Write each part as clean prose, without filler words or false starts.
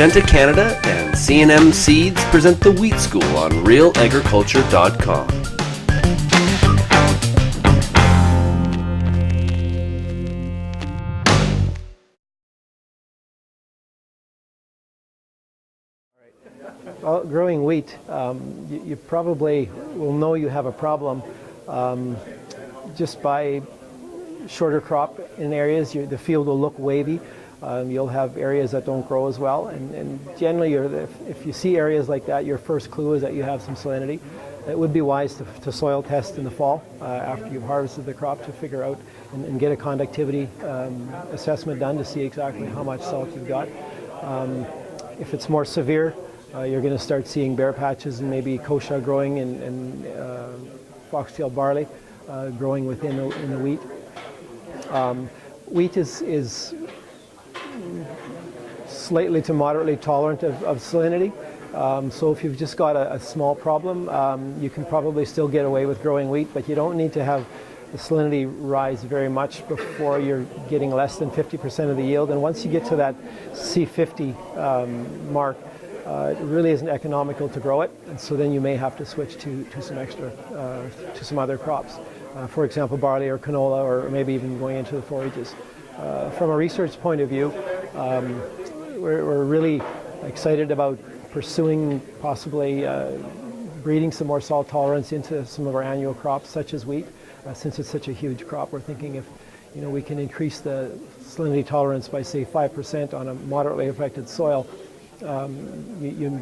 Syngenta Canada and C&M Seeds present the Wheat School on RealAgriculture.com. Well, growing wheat, you probably will know you have a problem just by shorter crop in areas. The field will look wavy. You'll have areas that don't grow as well, and generally if you see areas like that, your first clue is that you have some salinity. It would be wise to soil test in the fall after you've harvested the crop to figure out and get a conductivity assessment done to see exactly how much salt you've got. If it's more severe, you're going to start seeing bare patches and maybe kochia growing and foxtail barley growing within the wheat. Wheat is slightly to moderately tolerant of salinity. So if you've just got a small problem, you can probably still get away with growing wheat, but you don't need to have the salinity rise very much before you're getting less than 50% of the yield. And once you get to that C50 mark, it really isn't economical to grow it, and so then you may have to switch to some other crops. For example, barley or canola, or maybe even going into the forages. From a research point of view, we're really excited about pursuing possibly breeding some more salt tolerance into some of our annual crops, such as wheat. Since it's such a huge crop, we're thinking if we can increase the salinity tolerance by say 5% on a moderately affected soil, you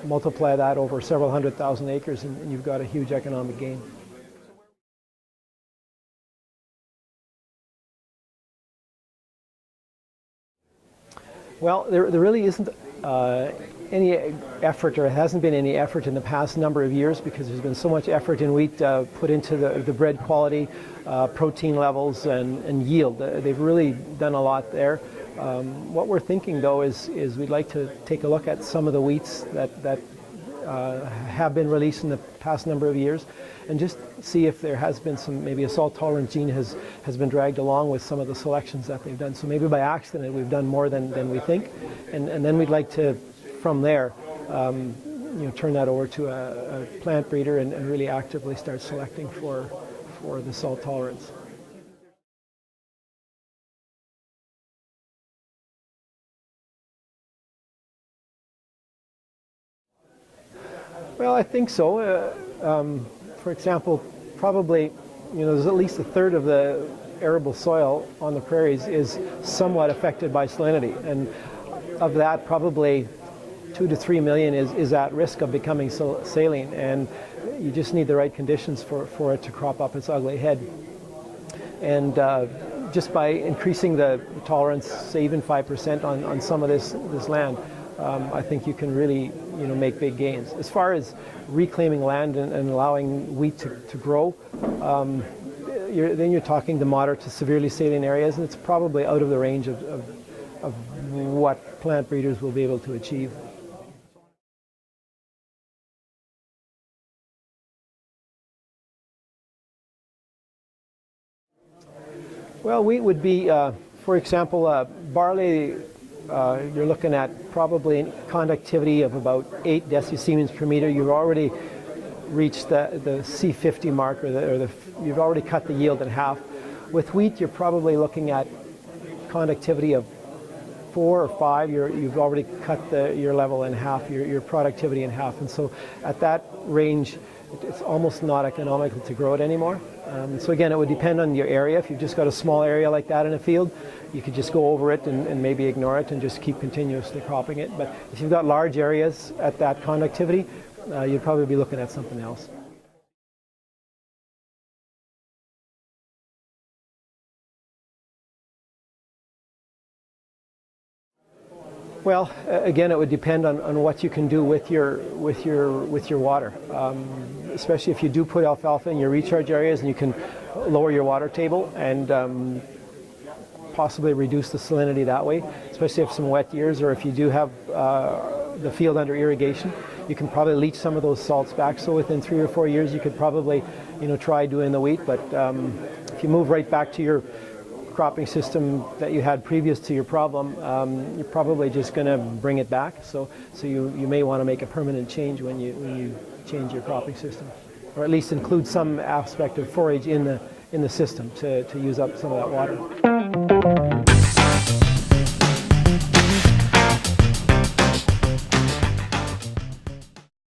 multiply that over several 100,000 acres and you've got a huge economic gain. Well, there really isn't any effort, or it hasn't been any effort in the past number of years, because there's been so much effort in wheat put into the bread quality, protein levels, and yield. They've really done a lot there. What we're thinking, though, is we'd like to take a look at some of the wheats that have been released in the past number of years, and just see if there has been maybe a salt-tolerant gene has been dragged along with some of the selections that they've done. So maybe by accident we've done more than we think, and then we'd like to, from there, turn that over to a plant breeder and really actively start selecting for the salt tolerance. Well, I think so. For example, probably, there's at least a third of the arable soil on the prairies is somewhat affected by salinity, and of that, probably 2 to 3 million is at risk of becoming saline, and you just need the right conditions for it to crop up its ugly head. And just by increasing the tolerance, say even 5% on some of this land, I think you can really make big gains. As far as reclaiming land and allowing wheat to grow, then you're talking the moderate to severely saline areas, and it's probably out of the range of what plant breeders will be able to achieve. Well, wheat would be, for example, barley. You're looking at probably conductivity of about 8 decisiemens per meter. You've already reached the C50 mark, you've already cut the yield in half. With wheat, you're probably looking at conductivity of 4 or 5. You've already cut your level in half, your productivity in half, and so at that range, it's almost not economical to grow it anymore. So again, it would depend on your area. If you've just got a small area like that in a field, you could just go over it and maybe ignore it and just keep continuously cropping it. But if you've got large areas at that conductivity, you'd probably be looking at something else. Well, again, it would depend on what you can do with your water. Especially if you do put alfalfa in your recharge areas, and you can lower your water table and possibly reduce the salinity that way. Especially if some wet years, or if you do have the field under irrigation, you can probably leach some of those salts back. So within 3 or 4 years, you could probably try doing the wheat. But if you move right back to your cropping system that you had previous to your problem, you're probably just going to bring it back. So you may want to make a permanent change when you change your cropping system, or at least include some aspect of forage in the system to use up some of that water.